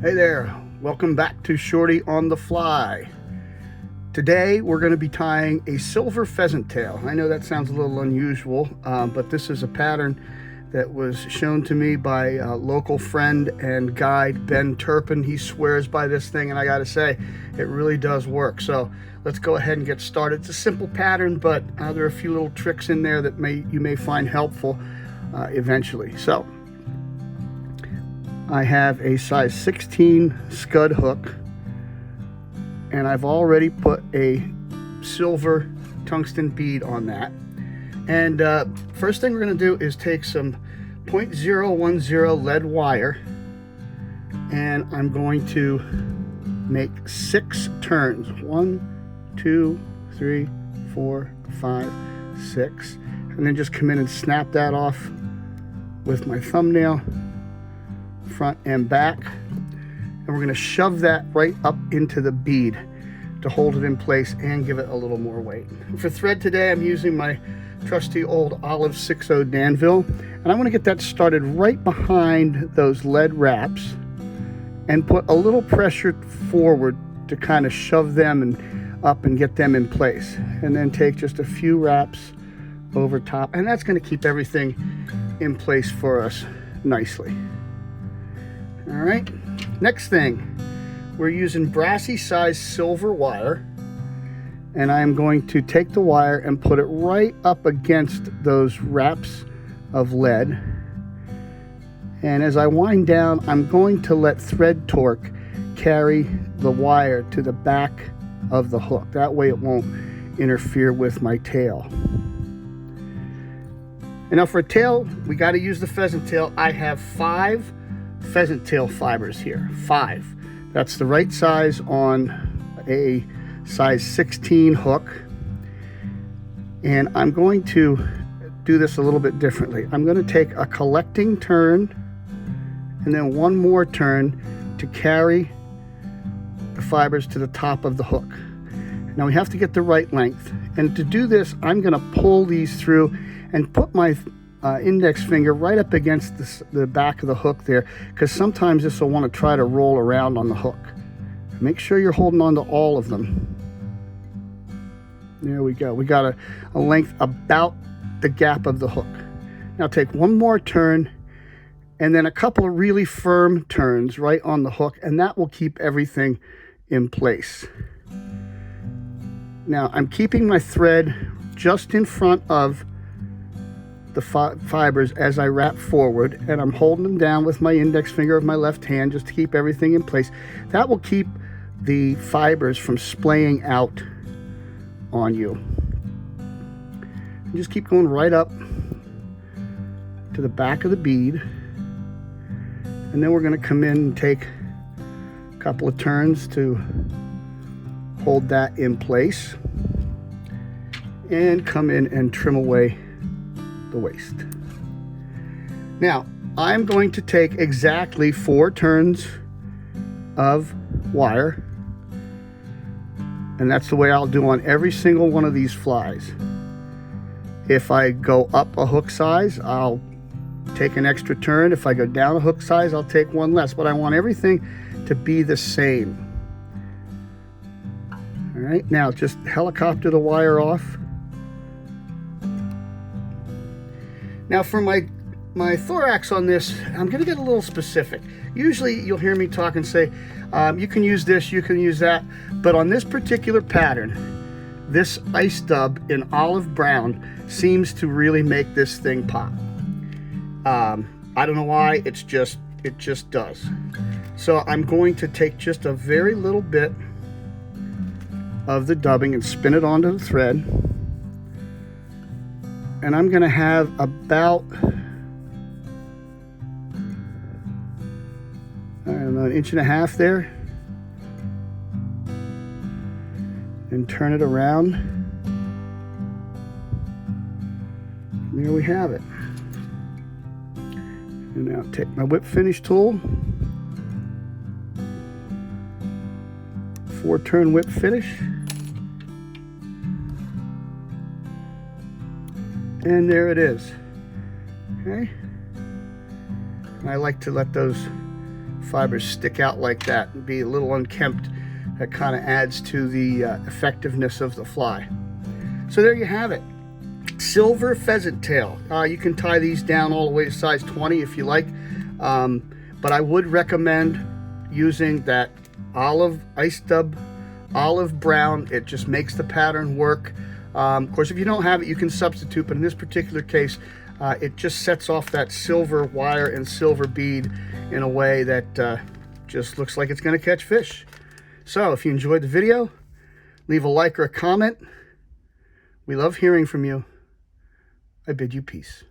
Hey there, welcome back to Shorty on the Fly. Today we're going to be tying a silver pheasant tail. I know that sounds a little unusual, but this is a pattern that was shown to me by a local friend and guide, Ben Turpin. He swears by this thing, and I gotta say, it really does work. So let's go ahead and get started. It's a simple pattern, but there are a few little tricks in there that you may find helpful eventually. So I have a size 16 scud hook, and I've already put a silver tungsten bead on that. And first thing we're going to do is take some 0.010 lead wire, and I'm going to make 6 turns. 1, 2, 3, 4, 5, 6, and then just come in and snap that off with my thumbnail, front and back. And we're going to shove that right up into the bead to hold it in place and give it a little more weight. For thread today, I'm using my trusty old Olive 60 Danville, and I want to get that started right behind those lead wraps and put a little pressure forward to kind of shove them and up and get them in place, and then take just a few wraps over top, and that's going to keep everything in place for us nicely. All right, next thing, we're using brassy size silver wire, and I'm going to take the wire and put it right up against those wraps of lead. And as I wind down, I'm going to let thread torque carry the wire to the back of the hook. That way it won't interfere with my tail. And now for a tail, we got to use the pheasant tail. I have 5 pheasant tail fibers here. 5. That's the right size on a size 16 hook. And I'm going to do this a little bit differently. I'm going to take a collecting turn and then one more turn to carry the fibers to the top of the hook. Now we have to get the right length, and to do this I'm going to pull these through and put my index finger right up against the back of the hook there, because sometimes this will want to try to roll around on the hook. Make sure you're holding on to all of them. There we go. We got a length about the gap of the hook. Now take one more turn and then a couple of really firm turns right on the hook, and that will keep everything in place. Now I'm keeping my thread just in front of the fibers as I wrap forward, and I'm holding them down with my index finger of my left hand just to keep everything in place. That will keep the fibers from splaying out on you. And just keep going right up to the back of the bead, and then we're going to come in and take a couple of turns to hold that in place and come in and trim away the waist. Now I'm going to take exactly 4 turns of wire, and that's the way I'll do on every single one of these flies. If I go up a hook size, I'll take an extra turn. If I go down a hook size, I'll take one less, but I want everything to be the same. All right, now just helicopter the wire off. Now for my thorax on this, I'm going to get a little specific. Usually you'll hear me talk and say, you can use this, you can use that, but on this particular pattern, this ice dub in olive brown seems to really make this thing pop. I don't know why, it just does. So I'm going to take just a very little bit of the dubbing and spin it onto the thread. And I'm going to have about, I don't know, 1.5 inches there. And turn it around. And there we have it. And now take my whip finish tool. 4-turn whip finish. And there it is. Okay. And I like to let those fibers stick out like that and be a little unkempt. That kind of adds to the effectiveness of the fly. So there you have it. Silver pheasant tail. You can tie these down all the way to size 20 if you like. But I would recommend using that ice dub olive brown. It just makes the pattern work. Of course, if you don't have it, you can substitute, but in this particular case, it just sets off that silver wire and silver bead in a way that just looks like it's going to catch fish. So if you enjoyed the video, leave a like or a comment. We love hearing from you. I bid you peace.